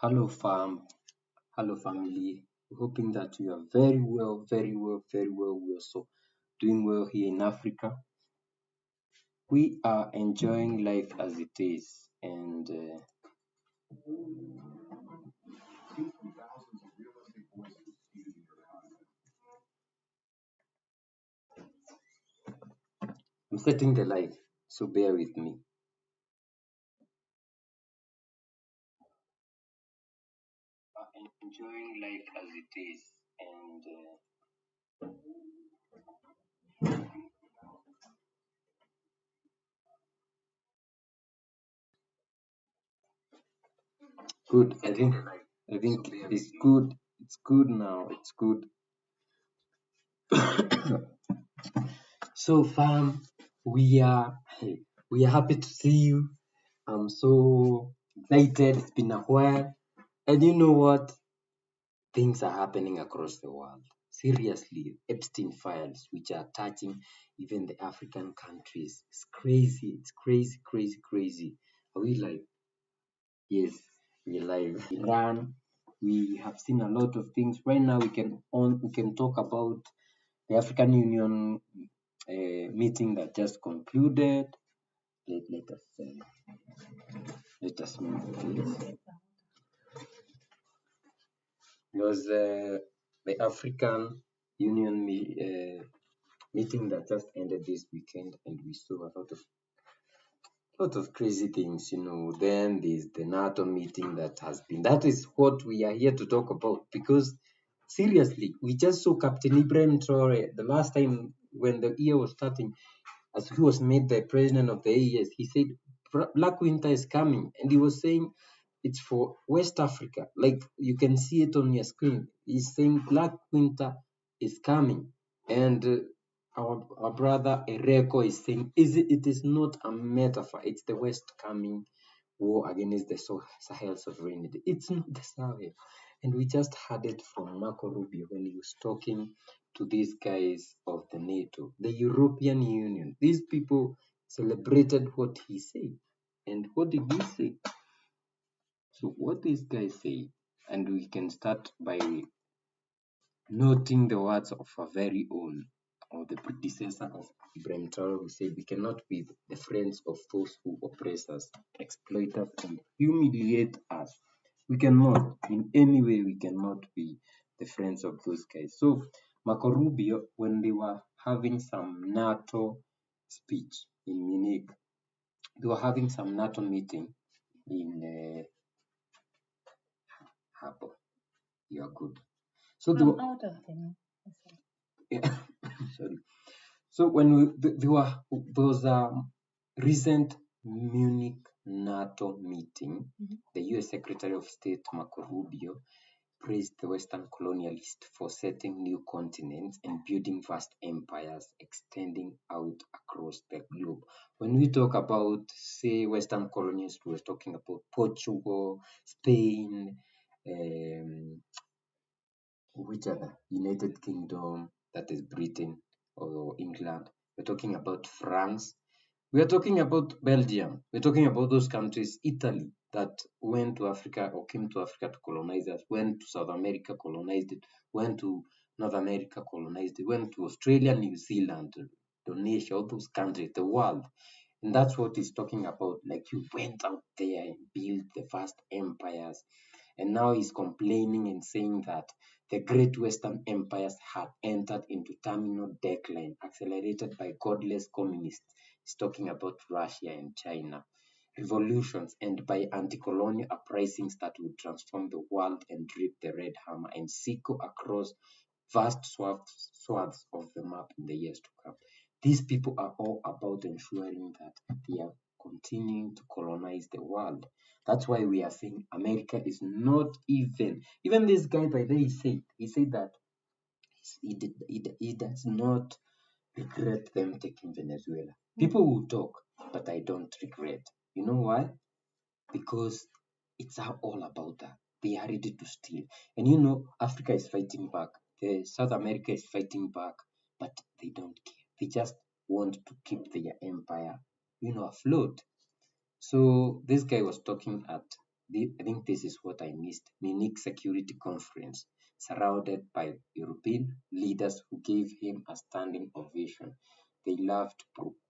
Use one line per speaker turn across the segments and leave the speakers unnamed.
Hello, fam. Hello, family. Hoping that you are very well, very well, very well. We are also doing well here in Africa. We are enjoying life as it is, and I'm setting the life. So bear with me. Enjoying life as it is, and good. I think it's good. It's good now. It's good. So, fam, we are we are happy to see you. I'm so excited. It's been a while. And you know what? Things are happening across the world. Seriously, Epstein files, which are touching even the African countries. It's crazy. It's crazy, crazy, crazy. Are we live? Yes, we're live. Iran. We have seen a lot of things. Right now, we can talk about the African Union meeting that just concluded. Let us move, please. It was the African Union meeting that just ended this weekend, and we saw a lot of crazy things. Then there's the NATO meeting that has been. That is what we are here to talk about, because seriously, we just saw Captain Ibrahim Traore the last time when the year was starting, as he was made the president of the AES. He said Black Winter is coming, and he was saying it's for West Africa. Like you can see it on your screen. He's saying Black Winter is coming, and our brother Ereko is saying it is not a metaphor. It's the West coming war against the Sahel sovereignty. It's not the Sahel. And we just heard it from Marco Rubio when he was talking to these guys of the NATO, the European Union. These people celebrated what he said. And what did he say? So what these guys say, and we can start by noting the words of our very own, or the predecessor of Ibrahim Traore, who said, "We cannot be the friends of those who oppress us, exploit us, and humiliate us. We cannot, in any way, we cannot be the friends of those guys." So Marco Rubio, when they were having some NATO speech in Munich, they were having some NATO meeting in Harbour. You are good. So they
I'm
were,
out of them.
yeah, sorry. So there was a recent Munich NATO meeting. The U.S. Secretary of State Marco Rubio praised the Western colonialists for setting new continents and building vast empires extending out across the globe. When we talk about, say, Western colonies, we were talking about Portugal, Spain, which other? United Kingdom, that is Britain or England. We're talking about France. We are talking about Belgium. We're talking about those countries, Italy, that went to Africa or came to Africa to colonize us, went to South America, colonized it, went to North America, colonized it, went to Australia, New Zealand, Indonesia, all those countries, the world. And that's what he's talking about. Like you went out there and built the vast empires. And now he's complaining and saying that the great Western empires had entered into terminal decline, accelerated by godless communists. He's talking about Russia and China. Revolutions and by anti-colonial uprisings that would transform the world and rip the red hammer and sickle across vast swaths of the map in the years to come. These people are all about ensuring that they are continuing to colonize the world. That's why we are saying America is not even this guy by the way he said that he does not regret them taking Venezuela. People will talk, but I don't regret. You know why? Because it's all about that. They are ready to steal. And Africa is fighting back. South America is fighting back, but they don't care. They just want to keep their empire, afloat. So this guy was talking at I think this is what I missed. Munich Security Conference, surrounded by European leaders who gave him a standing ovation. They loved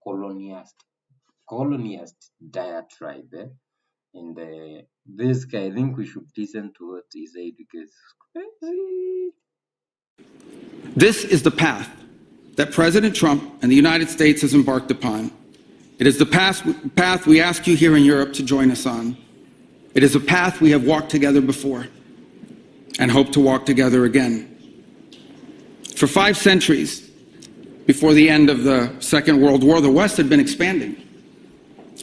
colonialist diatribe. And this guy, I think we should listen to what he said because it's crazy.
This is the path that President Trump and the United States has embarked upon. It is the path we ask you here in Europe to join us on. It is a path we have walked together before and hope to walk together again. For 5 centuries, before the end of the Second World War, the West had been expanding.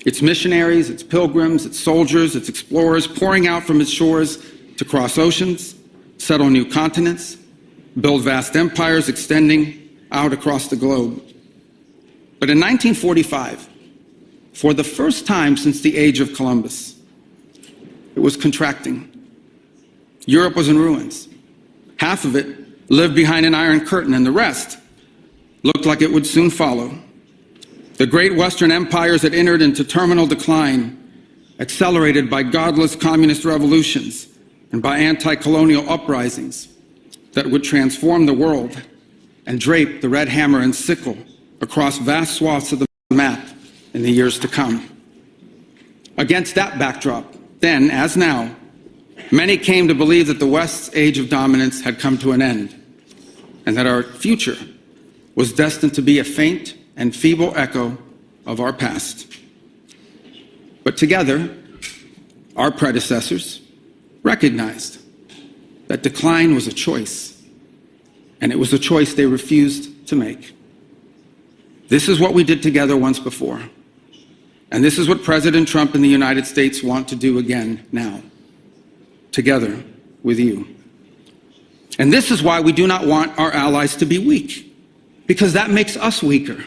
Its missionaries, its pilgrims, its soldiers, its explorers pouring out from its shores to cross oceans, settle new continents, build vast empires extending out across the globe. But in 1945, for the first time since the age of Columbus, it was contracting. Europe was in ruins. Half of it lived behind an iron curtain, and the rest looked like it would soon follow. The great Western empires had entered into terminal decline, accelerated by godless communist revolutions and by anti-colonial uprisings that would transform the world and drape the red hammer and sickle across vast swaths of the map in the years to come. Against that backdrop, then, as now, many came to believe that the West's age of dominance had come to an end, and that our future was destined to be a faint and feeble echo of our past. But together, our predecessors recognized that decline was a choice, and it was a choice they refused to make. This is what we did together once before, and this is what President Trump and the United States want to do again now, together with you. And this is why we do not want our allies to be weak, because that makes us weaker.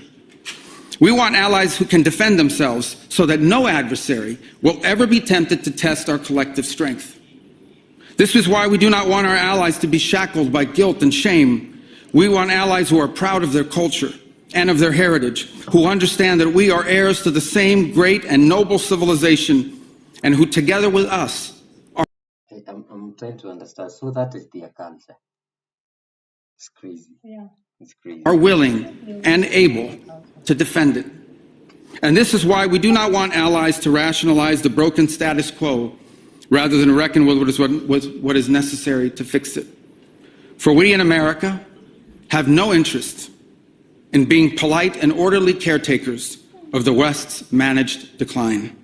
We want allies who can defend themselves so that no adversary will ever be tempted to test our collective strength. This is why we do not want our allies to be shackled by guilt and shame. We want allies who are proud of their culture and of their heritage, who understand that we are heirs to the same great and noble civilization, and who together with us are...
I'm trying to understand. So that is their culture. It's crazy. Yeah. It's crazy.
Are willing and able to defend it. And this is why we do not want allies to rationalize the broken status quo rather than reckon with what is necessary to fix it. For we in America have no interest in being polite and orderly caretakers of the West's managed decline.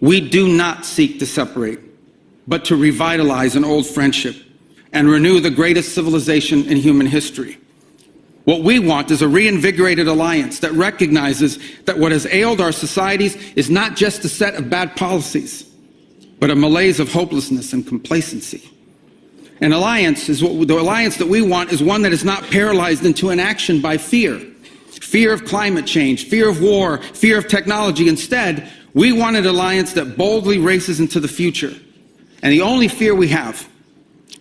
We do not seek to separate, but to revitalize an old friendship and renew the greatest civilization in human history. What we want is a reinvigorated alliance that recognizes that what has ailed our societies is not just a set of bad policies, but a malaise of hopelessness and complacency. An alliance is the alliance that we want is one that is not paralyzed into inaction by fear. Fear of climate change, fear of war, fear of technology. Instead, we want an alliance that boldly races into the future. And the only fear we have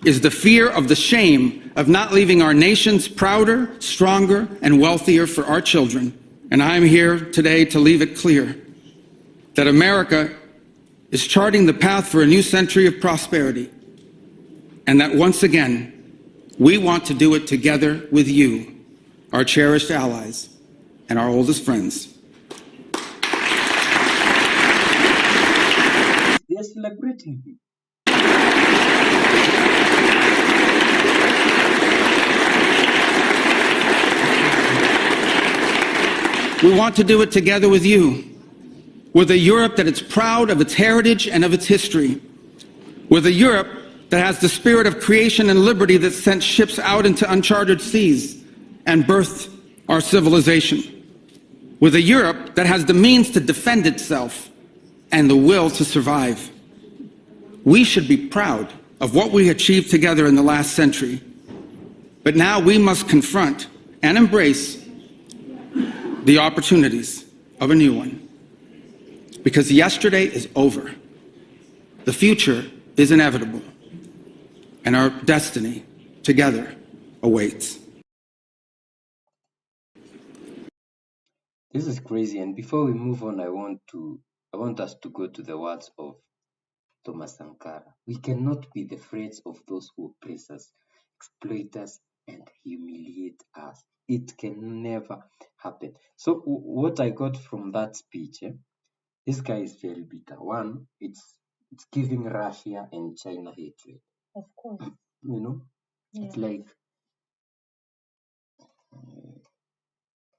is the fear of the shame of not leaving our nations prouder, stronger, and wealthier for our children. And I'm here today to leave it clear that America is charting the path for a new century of prosperity, and that once again, we want to do it together with you, our cherished allies and our oldest friends.
They're celebrating.
We want to do it together with you, with a Europe that is proud of its heritage and of its history, with a Europe that has the spirit of creation and liberty that sent ships out into uncharted seas and birthed our civilization, with a Europe that has the means to defend itself and the will to survive. We should be proud of what we achieved together in the last century, but now we must confront and embrace the opportunities of a new one. Because yesterday is over. The future is inevitable. And our destiny together awaits.
This is crazy. And before we move on, I want us to go to the words of Thomas Sankara. We cannot be the friends of those who oppress us, exploit us, and humiliate us. It can never happen. So what I got from that speech, this guy is very bitter. One, it's giving Russia and China hatred.
Of course.
You know, it's like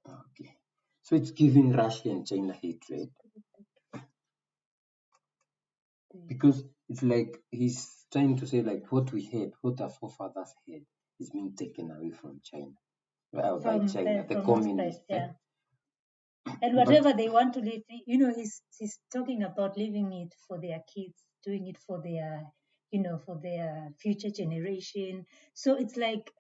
okay. So it's giving Russia and China hatred because it's like he's trying to say like what we had, what our forefathers had, is being taken away from China. By China, the communists.
And whatever they want to leave, he's talking about leaving it for their kids, doing it for their, for their future generation. So it's like,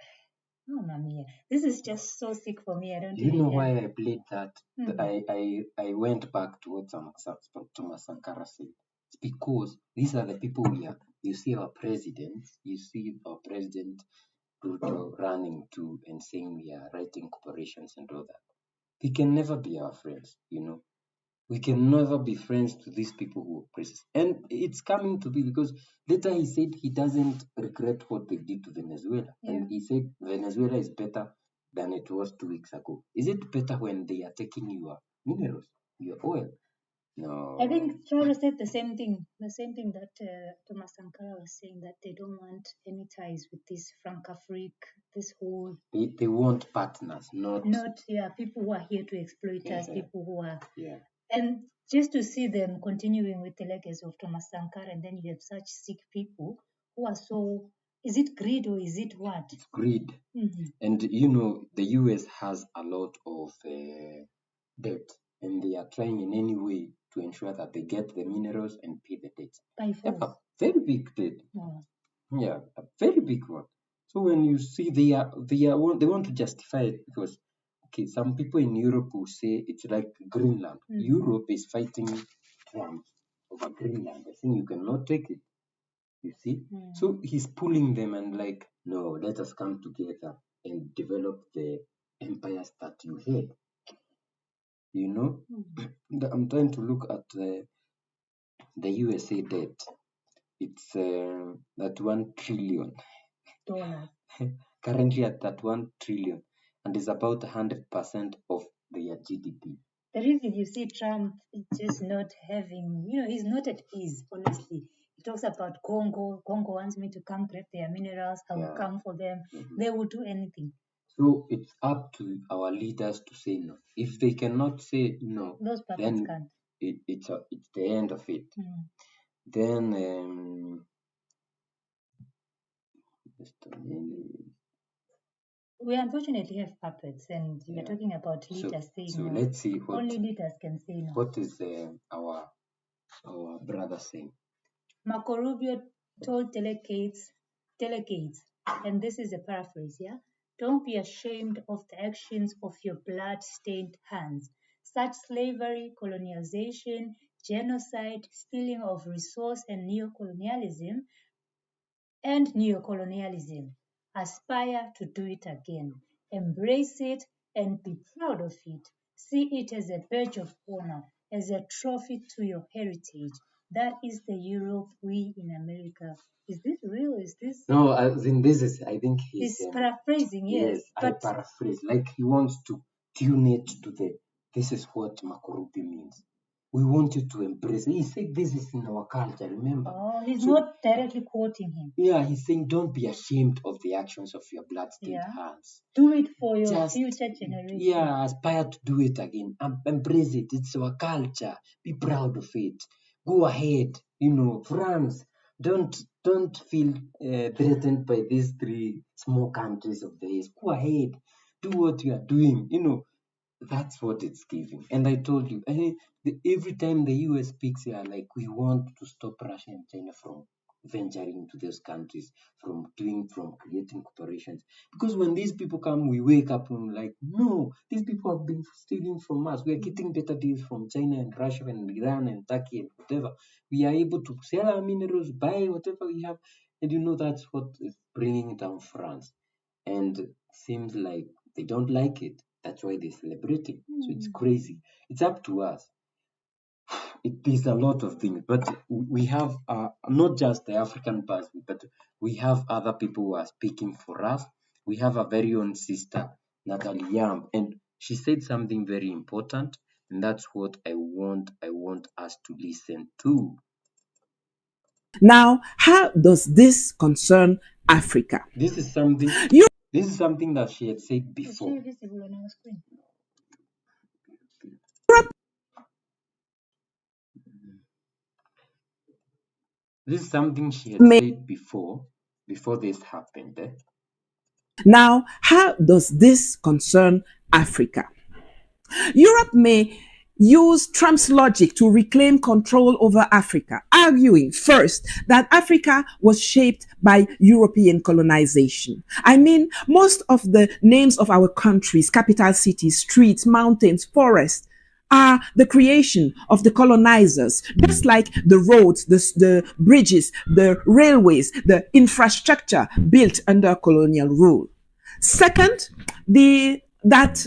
oh, Mami, this is just so sick for me. I don't.
Do you know why I played that? I went back to what Thomas Sankara said. It's because these are the people we are. You see our president. Ruto running to and saying we are writing corporations and all that. We can never be our friends, We can never be friends to these people who oppress us. And it's coming to be because later he said he doesn't regret what they did to Venezuela.
Yeah.
And he said Venezuela is better than it was 2 weeks ago. Is it better when they are taking your minerals, your oil? No.
I think Traore said the same thing that Thomas Sankara was saying, that they don't want any ties with this Francafrique, this whole...
They want partners, not
people who are here to exploit us, people who are...
Yeah.
And just to see them continuing with the legacy of Thomas Sankara, and then you have such sick people who are so... Is it greed or is it what?
It's greed.
Mm-hmm.
And, the US has a lot of debt, and they are trying in any way to ensure that they get the minerals and pay the debt.
By force.
A very big debt.
Oh.
Yeah, a very big one. So when you see they want to justify it because, okay, some people in Europe will say it's like Greenland.
Mm-hmm.
Europe is fighting Trump over Greenland. I think you cannot take it. You see?
Mm.
So he's pulling them and like, no, let us come together and develop the empires that you had. I'm trying to look at the USA debt. It's that $1 trillion. Currently at that $1 trillion, and is about 100% of their GDP.
The reason you see Trump just not having, he's not at ease, honestly. He talks about Congo. Congo wants me to come grab their minerals. I will come for them. Mm-hmm. They will do anything.
So it's up to our leaders to say no. If they cannot say no,
those
then
can't.
It's the end of it.
Mm.
Then
we unfortunately have puppets, and we are talking about leaders saying no.
So let's see what
only leaders can say no.
What is our brother saying?
Marco Rubio told delegates, and this is a paraphrase, don't be ashamed of the actions of your blood-stained hands. Such slavery, colonialization, genocide, stealing of resource, and neocolonialism. Aspire to do it again. Embrace it and be proud of it. See it as a badge of honor, as a trophy to your heritage. That is the Europe we in America. Is this real? Is this?
No, I think he's
paraphrasing, yes.
I paraphrase. Like he wants to tune it to this is what Marco Rubio means. We want you to embrace it. He said this is in our culture, remember?
Oh, he's not directly quoting him.
Yeah, he's saying don't be ashamed of the actions of your bloodstained hands.
Do it for your future generation.
Yeah, aspire to do it again. Embrace it. It's our culture. Be proud of it. Go ahead. France, don't feel threatened by these 3 small countries of the East. Go ahead. Do what you are doing. That's what it's giving. And I told you, every time the US speaks here, like we want to stop Russia and China from venturing into those countries, from creating corporations. Because when these people come, we wake up and like, no, these people have been stealing from us. We are getting better deals from China and Russia and Iran and Turkey and whatever. We are able to sell our minerals, buy whatever we have. And that's what is bringing down France. And seems like they don't like it. That's why they're celebrating. So it's crazy. It's up to us. it is a lot of things, but we have not just the African part, but we have other people who are speaking for us. We have a very own sister, Natalie Yam, and she said something very important, and that's what I want us to listen to.
Now, how does this concern Africa?
This is something that she had said before. This is something she had said before this happened.
Now, how does this concern Africa? Europe may use Trump's logic to reclaim control over Africa, arguing first that Africa was shaped by European colonization. I mean, most of the names of our countries, capital cities, streets, mountains, forests, are the creation of the colonizers, just like the roads, the bridges, the railways, the infrastructure built under colonial rule. Second, that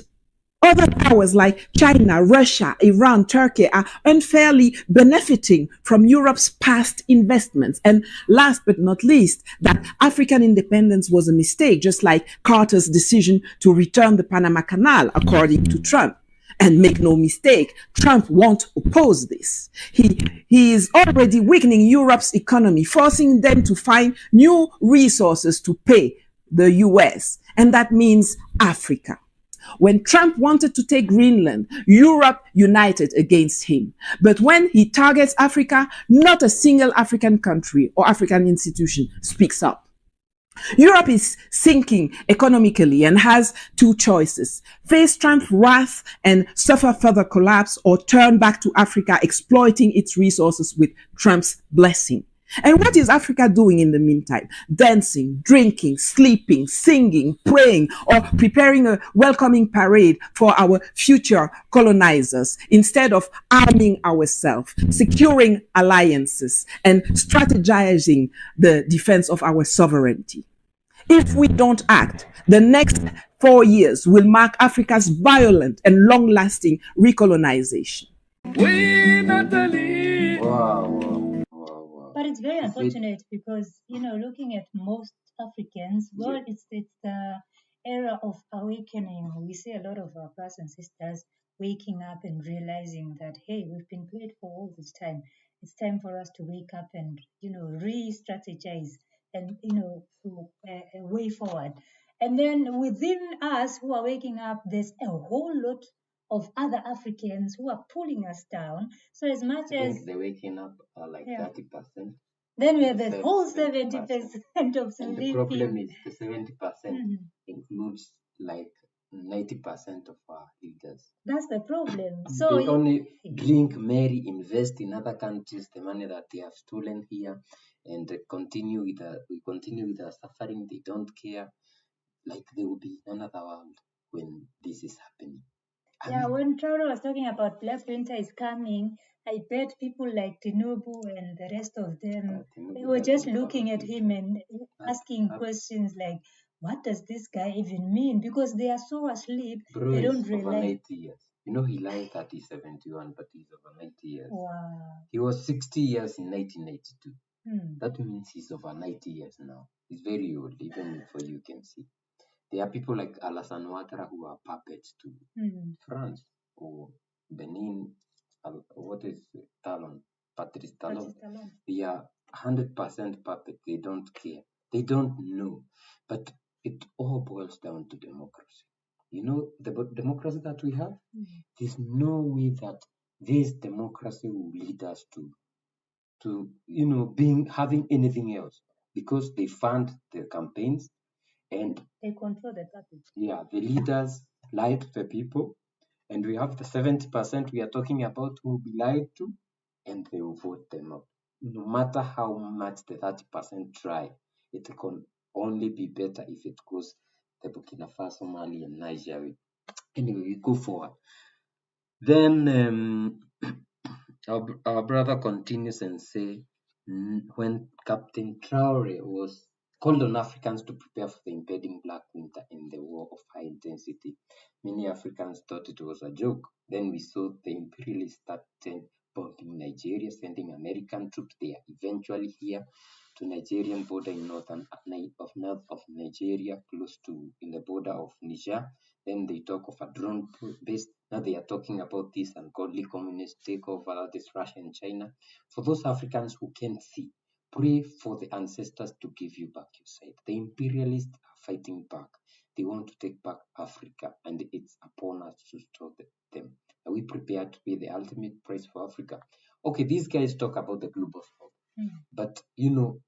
other powers like China, Russia, Iran, Turkey are unfairly benefiting from Europe's past investments. And last but not least, that African independence was a mistake, just like Carter's decision to return the Panama Canal, according to Trump. And make no mistake, Trump won't oppose this. He is already weakening Europe's economy, forcing them to find new resources to pay the US. And that means Africa. When Trump wanted to take Greenland, Europe united against him. But when he targets Africa, not a single African country or African institution speaks up. Europe is sinking economically and has two choices: face Trump's wrath and suffer further collapse, or turn back to Africa, exploiting its resources with Trump's blessing. And what is Africa doing in the meantime? Dancing, drinking, sleeping, singing, praying, or preparing a welcoming parade for our future colonizers, instead of arming ourselves, securing alliances, and strategizing the defense of our sovereignty. If we don't act, the next 4 years will mark Africa's violent and long-lasting recolonization.
But it's very unfortunate because, looking at most Africans, well, it's the era of awakening. We see a lot of our brothers and sisters waking up and realizing that, hey, we've been played for all this time. It's time for us to wake up and, re-strategize and, a way forward. And then within us who are waking up, there's a whole lot of other Africans who are pulling us down. So as much as
they're waking up like 30%.
Then we have the whole 70% of sleeping.
And the problem is the 70% includes like 90% of our leaders.
That's the problem. So
they only drink, marry, invest in other countries the money that they have stolen here, and continue with the suffering. They don't care. Like there will be another world when this is happening.
When Traore was talking about Black Winter is coming, I bet people like Tinubu and the rest of them, they were just looking at him and asking questions like, what does this guy even mean? Because they are so asleep, they don't realize.
Over 90 years. He lied that he's 71, but he's over 90 years.
Wow.
He was 60 years in 1982. That means he's over 90 years now. He's very old, even for you can see. There are people like Alassane Ouattara who are puppets to France or Benin. What is Talon? Patrice Talon. They are 100% puppet. They don't care. They don't know. But it all boils down to democracy. The democracy that we have, there's no way that this democracy will lead us to having anything else, because they fund their campaigns and
they control the public.
Yeah, the leaders lie to the people, and we have the 70% we are talking about who will be lied to, and they will vote them out. No matter how much the 30% try, it can only be better if it goes the Burkina Faso, Mali, and Niger way. Anyway, we go forward. Then our brother continues and say, when Captain Traore was called on Africans to prepare for the impending Black Winter in the war of high intensity, many Africans thought it was a joke. Then we saw the imperialists started bombing attacking Nigeria, sending American troops. They are eventually here to Nigerian border in north of Nigeria, close to in the border of Niger. Then they talk of a drone based. Now they are talking about this ungodly communist takeover, that is Russia and China. For those Africans who can't see, pray for the ancestors to give you back your sight. The imperialists are fighting back. They want to take back Africa, and it's upon us to stop them. Are we prepared to pay the ultimate price for Africa? Okay, these guys talk about the global south, but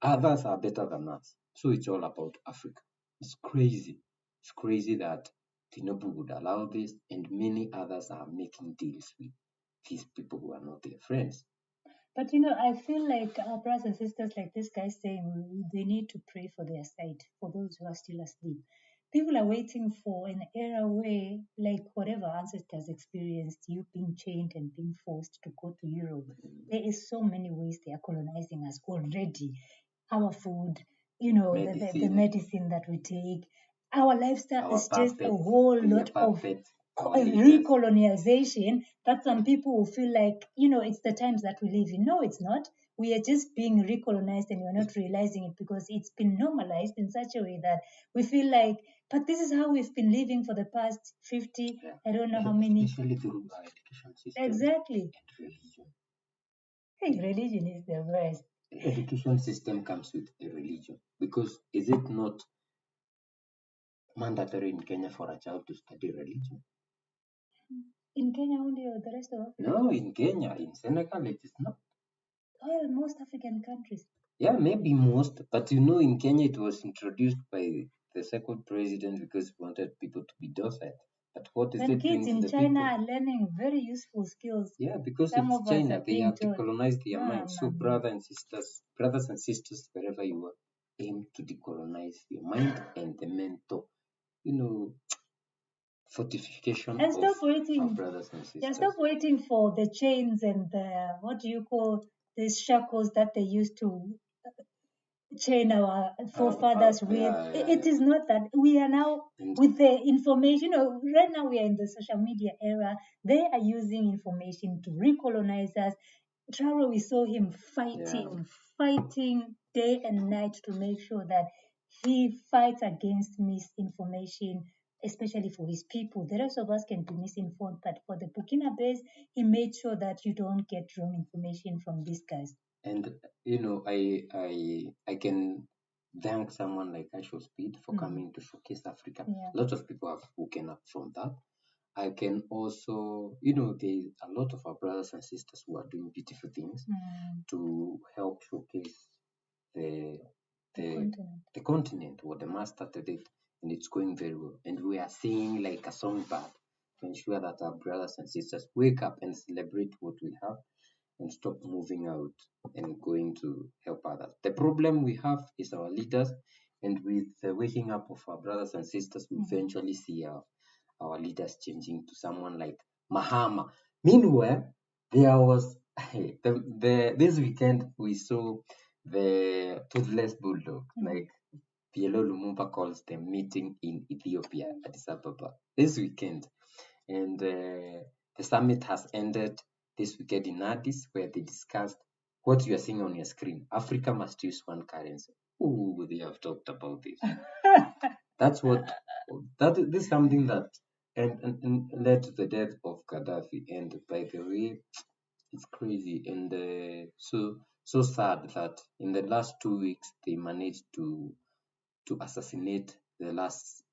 others are better than us. So it's all about Africa. It's crazy. It's crazy that Tinubu would allow this, and many others are making deals with these people who are not their friends.
But I feel like our brothers and sisters, like this guy saying, they need to pray for their side, for those who are still asleep. People are waiting for an era where, like whatever ancestors experienced, you being chained and being forced to go to Europe. There is so many ways they are colonizing us already. Our food, the medicine that we take, our lifestyle is just a whole lot of recolonization that some people will feel like, it's the times that we live in. No, it's not. We are just being recolonized and we're not realizing it because it's been normalized in such a way that we feel like, but this is how we've been living for the past 50, I don't know how many.
Especially through our education system.
Exactly.
And religion.
Hey, religion is the worst.
Education system comes with a religion, because is it not mandatory in Kenya for a child to study religion?
In Kenya only, or the rest of Africa?
No, in Kenya. In Senegal, it is not.
Well, most African countries.
Yeah, maybe most, but in Kenya it was introduced by the second president because he wanted people to be docile. But what is it
kids
doing
in
to the
China
people?
are learning very useful skills.
Yeah, because
Some
it's
of us
China.
are
They
being
have
told,
decolonized their minds. So
no.
brothers and sisters, wherever you are, aim to decolonize your mind and the mental, fortification
And stop
of
waiting.
our brothers and sisters.
Yeah, stop waiting for the chains and the, what do you call, these shackles that they used to chain our forefathers with. It is not that. We are now with the information. Right now we are in the social media era. They are using information to recolonize us. Traore, we saw him fighting day and night to make sure that he fights against misinformation, especially for his people. The rest of us can be misinformed, but for the Burkinabes, he made sure that you don't get wrong information from these guys.
And I can thank someone like Asho Speed for coming to showcase Africa.
Yeah.
A lot of people have woken up from that. I can also, there's a lot of our brothers and sisters who are doing beautiful things to help showcase the continent, what the master started it, and it's going very well. And we are seeing like a songbird to ensure that our brothers and sisters wake up and celebrate what we have and stop moving out and going to help others. The problem we have is our leaders, and with the waking up of our brothers and sisters, we eventually see our leaders changing to someone like Mahama. Meanwhile, there was this weekend we saw the toothless bulldog, like PLO Lumumba calls them, meeting in Ethiopia, Addis Ababa, this weekend. And the summit has ended this weekend in Addis, where they discussed what you are seeing on your screen. Africa must use one currency. Ooh, they have talked about this. This is something that and led to the death of Gaddafi. And by the way, it's crazy and so sad that in the last 2 weeks they managed to assassinate the last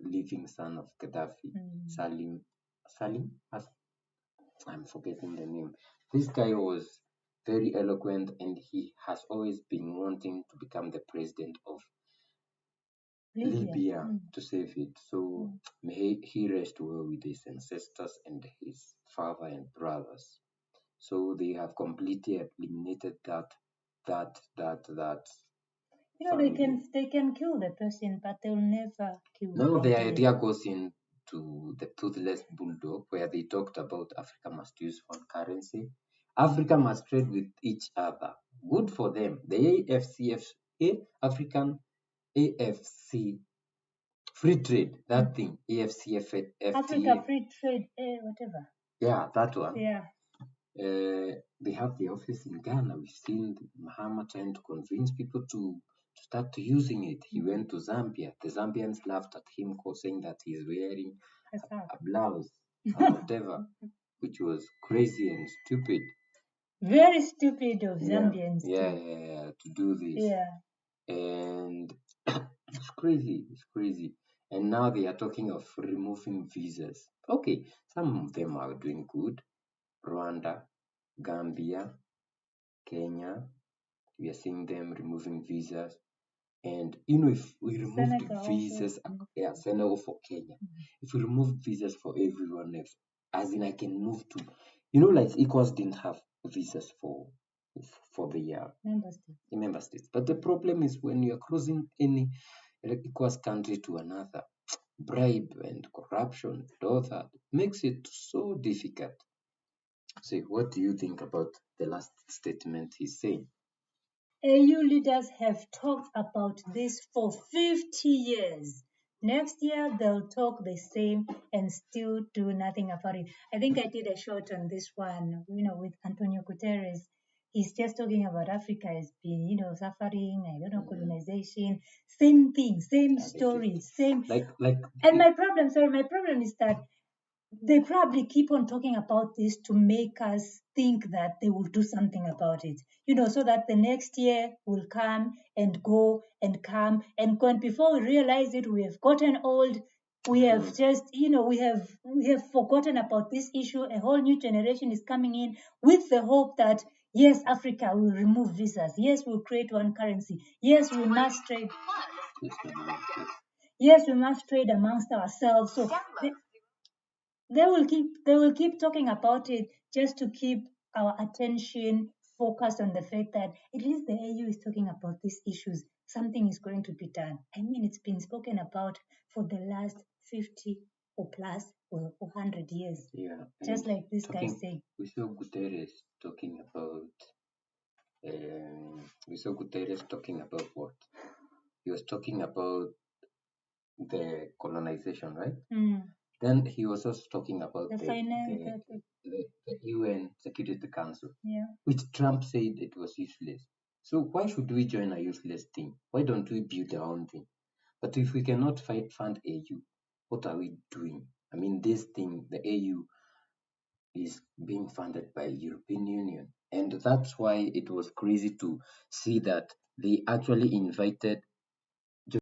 living son of Gaddafi, Salim. I'm forgetting the name. This guy was very eloquent, and he has always been wanting to become the president of Libya to save it. So may he rest well with his ancestors and his father and brothers. So they have completely eliminated that.
They can kill the person, but they'll never kill.
No, the idea goes into the toothless bulldog, where they talked about Africa must use one currency. Africa must trade with each other. Good for them. The African AFC free trade, that thing, AFCFTA.
Africa free trade, whatever.
Yeah, that one.
Yeah.
They have the office in Ghana. We've seen Mahama trying to convince people to start using it. He went to Zambia. The Zambians laughed at him, saying that he's wearing a blouse or whatever, which was crazy and stupid.
Very stupid of Zambians
to do this.
Yeah.
And it's crazy. And now they are talking of removing visas. Okay, some of them are doing good. Rwanda, Gambia, Kenya, we are seeing them removing visas. And if we removed visas, Senegal for Kenya, if we removed visas for everyone else, as in I can move to, like ECOWAS didn't have visas for the member states. But the problem is when you're crossing any ECOWAS country to another, bribe and corruption and all that makes it so difficult. So what do you think about the last statement he's saying?
AU leaders have talked about this for 50 years. Next year, they'll talk the same and still do nothing about it. I think I did a short on this one, with Antonio Guterres. He's just talking about Africa as being, suffering, colonization, same thing, same story, same. And my problem is that they probably keep on talking about this to make us think that they will do something about it, so that the next year will come and go and come and go. And before we realize it, we have gotten old. We have just, we have forgotten about this issue. A whole new generation is coming in with the hope that, yes, Africa will remove visas. Yes, we'll create one currency. Yes, we must trade. Yes, we must trade amongst ourselves. So they will keep talking about it just to keep our attention focused on the fact that at least the AU is talking about these issues. Something is going to be done. I mean, it's been spoken about for the last 50 or plus or 100 years.
Yeah.
Just like this guy saying.
We saw Guterres talking about. What? He was talking about the colonization, right? Then he was also talking about the UN Security Council, which Trump said it was useless. So why should we join a useless thing? Why don't we build our own thing? But if we cannot fund AU, what are we doing? I mean, this thing, the AU, is being funded by European Union. And that's why it was crazy to see that they actually invited